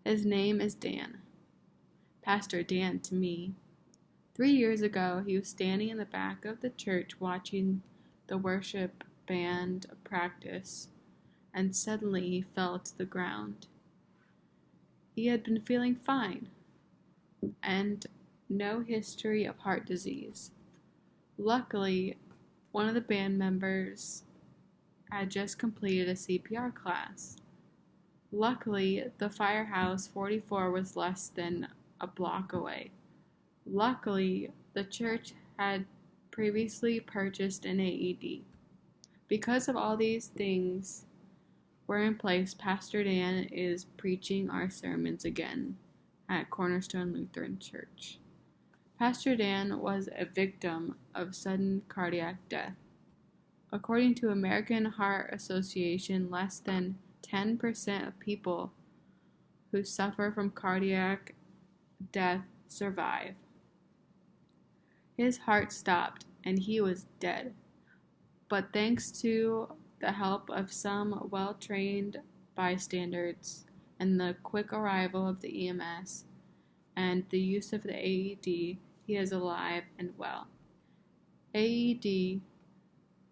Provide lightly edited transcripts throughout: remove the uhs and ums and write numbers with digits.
His name is Dan. Pastor Dan to me. 3 years ago, he was standing in the back of the church watching the worship band practice, and suddenly he fell to the ground. He had been feeling fine, and no history of heart disease. Luckily, one of the band members had just completed a CPR class. Luckily, the Firehouse 44 was less than a block away. Luckily, the church had previously purchased an AED. Because of all these things were in place, Pastor Dan is preaching our sermons again at Cornerstone Lutheran Church. Pastor Dan was a victim of sudden cardiac death. According to American Heart Association, less than 10% of people who suffer from cardiac death survive. His heart stopped and he was dead. But thanks to the help of some well-trained bystanders and the quick arrival of the EMS and the use of the AED, he is alive and well. AED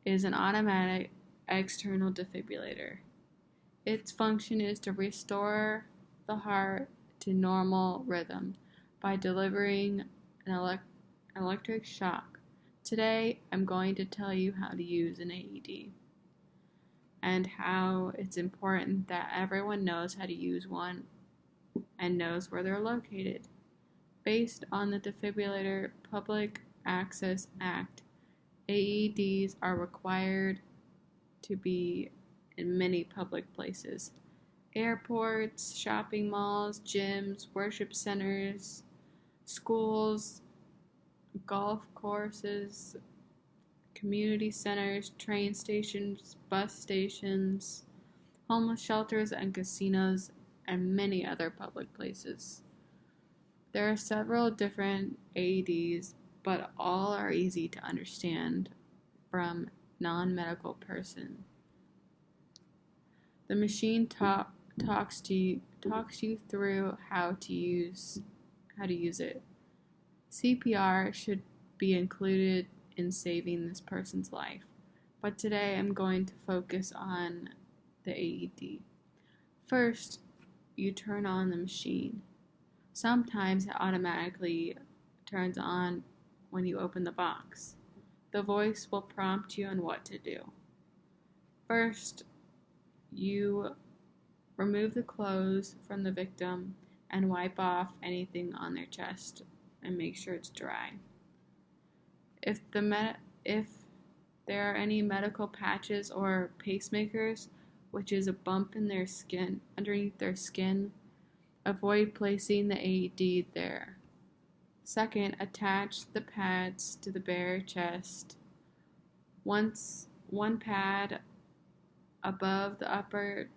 is an automatic external defibrillator. Its function is to restore the heart to normal rhythm by delivering an electric shock. Today, I'm going to tell you how to use an AED and how it's important that everyone knows how to use one and knows where they're located. Based on the Defibrillator Public Access Act, AEDs are required to be in many public places: airports, shopping malls, gyms, worship centers, schools, golf courses, community centers, train stations, bus stations, homeless shelters, and casinos, and many other public places. There are several different AEDs, but all are easy to understand from non-medical person. The machine talks you through how to use it. CPR should be included in saving this person's life, but today I'm going to focus on the AED. First, you turn on the machine. Sometimes it automatically turns on when you open the box. The voice will prompt you on what to do. First, you remove the clothes from the victim and wipe off anything on their chest and make sure it's dry. If there are any medical patches or pacemakers, which is a bump in their skin, underneath their skin, avoid placing the AED there. Second, attach the pads to the bare chest. One pad above the upper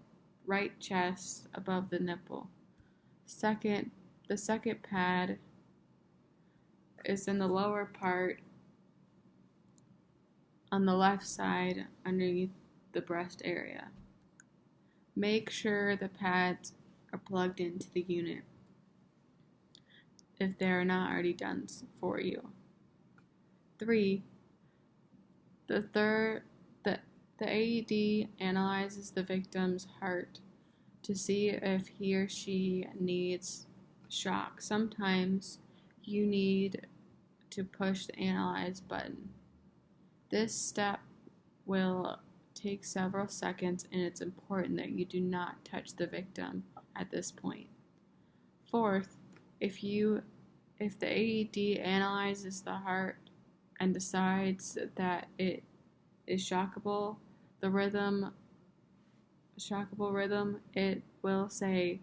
right chest, above the nipple. The second pad is in the lower part on the left side underneath the breast area. Make sure the pads are plugged into the unit if they are not already done for you. 3. The AED analyzes the victim's heart to see if he or she needs shock. Sometimes you need to push the analyze button. This step will take several seconds, and it's important that you do not touch the victim at this point. Fourth, if the AED analyzes the heart and decides that it is shockable rhythm, it will say,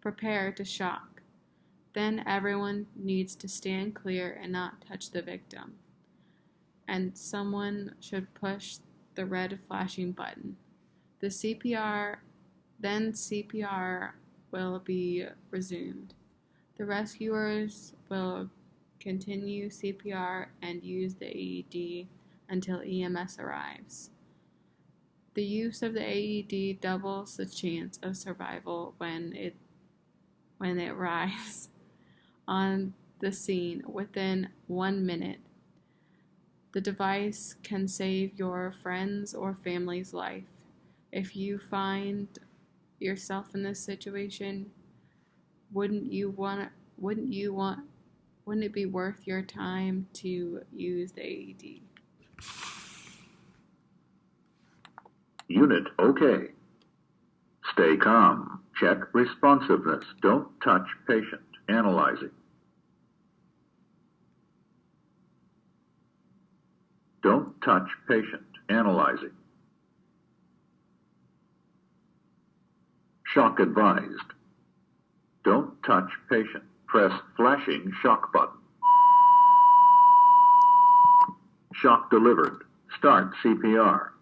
prepare to shock. Then everyone needs to stand clear and not touch the victim. And someone should push the red flashing button. CPR will be resumed. The rescuers will continue CPR and use the AED until EMS arrives. The use of the AED doubles the chance of survival when when it arrives on the scene within 1 minute. The device can save your friend's or family's life. If you find yourself in this situation, wouldn't it be worth your time to use the AED? Unit OK. Stay calm. Check responsiveness. Don't touch patient. Analyzing. Don't touch patient. Analyzing. Shock advised. Don't touch patient. Press flashing shock button. Shock delivered. Start CPR.